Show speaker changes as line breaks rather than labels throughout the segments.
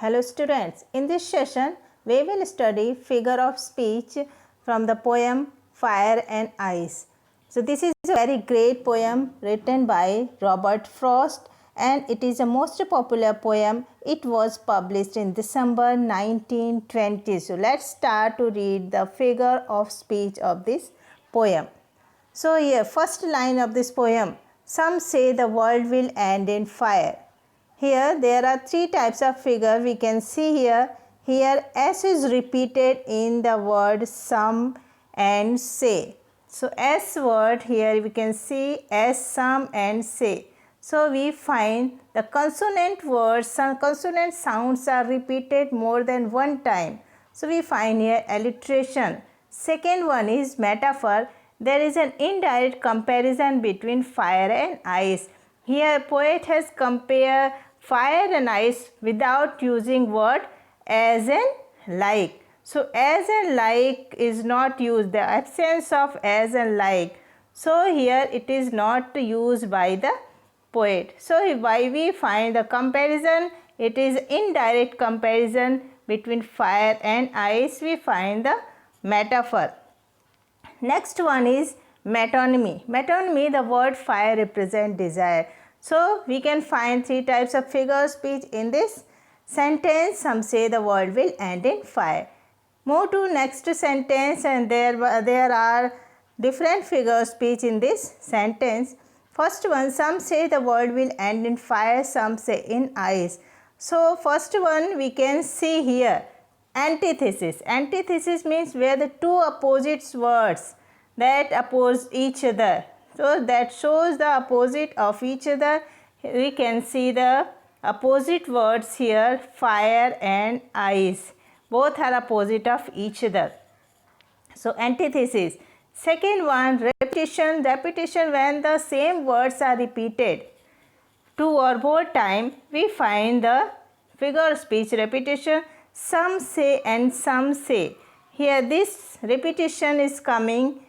Hello students, in this session we will study figure of speech from the poem Fire and Ice. So this is a very great poem written by Robert Frost and it is a most popular poem. It was published in December 1920. So let's start to read the figure of speech of this poem. So here first line of this poem, some say the world will end in fire. Here there are three types of figure we can see here. Here S is repeated in the word some and say. So S word here we can see S, some and say. So we find the consonant words, some consonant sounds are repeated more than one time. So we find here alliteration. Second one is metaphor. There is an indirect comparison between fire and ice. Here poet has compared fire and ice without using word as and like. So as and like is not used, the absence of as and like. So here it is not used by the poet. So why we find the comparison, it is indirect comparison between fire and ice, we find the metaphor. Next one is metonymy. Metonymy, the word fire represent desire. So we can find three types of figure of speech in this sentence. Some say the world will end in fire. Move to next sentence and there are different figure of speech in this sentence. First one, some say the world will end in fire, some say in ice. So first one we can see here antithesis. Antithesis means where the two opposite words that oppose each other. So that shows the opposite of each other. We can see the opposite words here, fire and ice. Both are opposite of each other. So antithesis. Second one, repetition. Repetition, when the same words are repeated two or more times, we find the figure of speech repetition. Some say and some say. Here this repetition is coming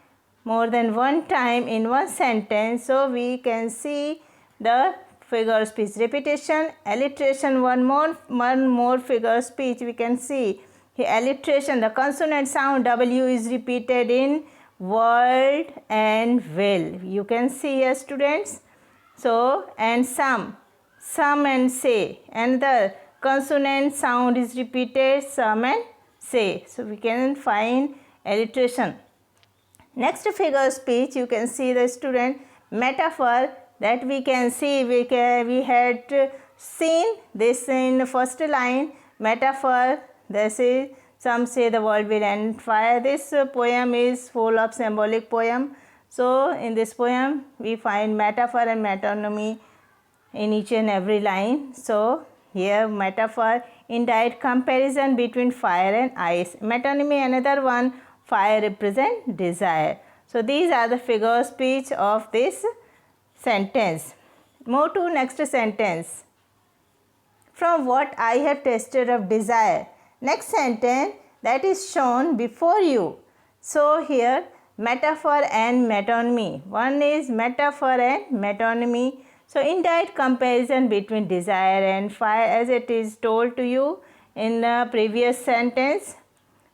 more than one time in one sentence. So we can see the figure of speech repetition. Alliteration, one more figure of speech we can see. Here alliteration, the consonant sound W is repeated in world and will. You can see here students. So and some and say, and the consonant sound is repeated, some and say. So we can find alliteration. Next figure of speech, you can see the student metaphor, that we can see, we had seen this in the first line. Metaphor, this is some say the world will end fire. This poem is full of symbolic poem. So in this poem we find metaphor and metonymy in each and every line. So here metaphor, indirect comparison between fire and ice. Metonymy, another one, fire represent desire. So these are the figure of speech of this sentence. Move to next sentence. From what I have tasted of desire. Next sentence, that is shown before you. So here metaphor and metonymy. One is metaphor and metonymy. So indirect comparison between desire and fire, as it is told to you in the previous sentence.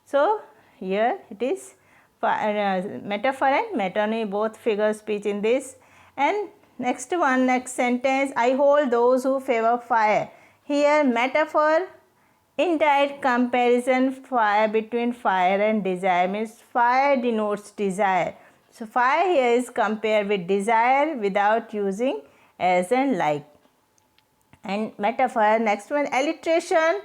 So here it is metaphor and metonymy, both figure speech in this. And next one, next sentence, I hold those who favor fire. Here metaphor, indirect comparison fire between fire and desire, means fire denotes desire. So fire here is compared with desire without using as and like. And metaphor, next one, alliteration.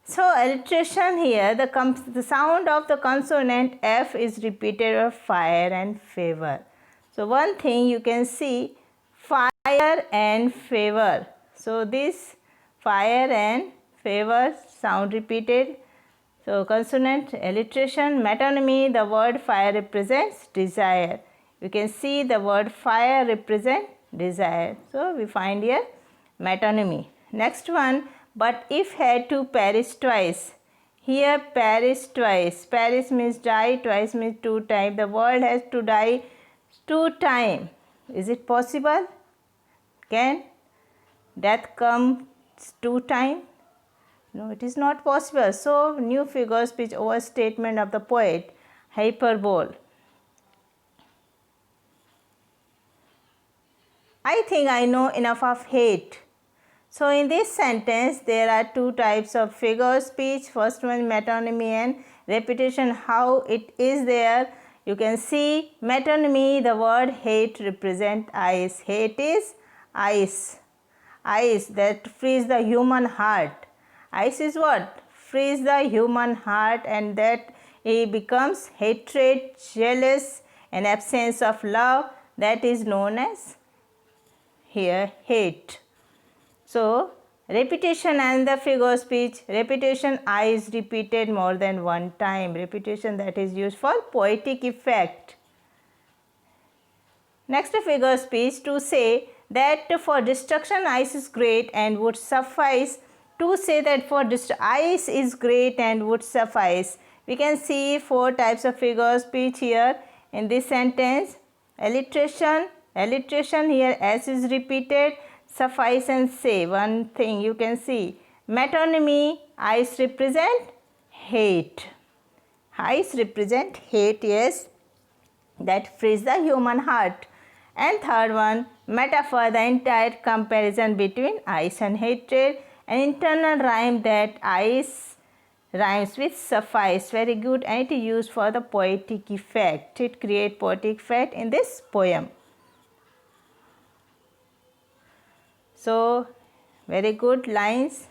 So alliteration here, the sound of the consonant F is repeated of fire and favor. So one thing you can see, fire and favor. So this fire and favor sound repeated. So consonant, alliteration. Metonymy, the word fire represents desire. You can see the word fire represent desire. So we find here metonymy. Next one, but if had to perish twice. Here perish twice. Perish means die, twice means two times. The world has to die two times. Is it possible? Can death come two times? No, it is not possible. So, new figure speech overstatement of the poet, hyperbole. I think I know enough of hate. So, in this sentence, there are two types of figure speech. First one, metonymy and repetition, how it is there. You can see metonymy, the word hate represent ice. Hate is ice. Ice that frees the human heart. Ice is what? Frees the human heart, and that it becomes hatred, jealous, and absence of love. That is known as here hate. So, repetition and the figure speech. Repetition, I is repeated more than one time. Repetition that is used for poetic effect. Next, figure speech, to say that for destruction ice is great and would suffice. To say that for ice is great and would suffice. We can see four types of figure speech here in this sentence. Alliteration, here S is repeated. Suffice and say, one thing you can see. Metonymy, ice represent hate. Ice represent hate, yes, that frees the human heart. And third one, metaphor, the entire comparison between ice and hatred. An internal rhyme, that ice rhymes with suffice. Very good, and it is used for the poetic effect. It creates poetic effect in this poem. So, very good lines.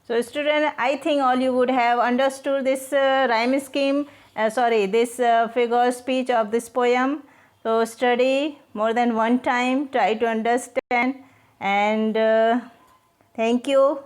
So, student, I think all you would have understood this rhyme scheme, this figure speech of this poem. So, study more than one time, try to understand, and thank you.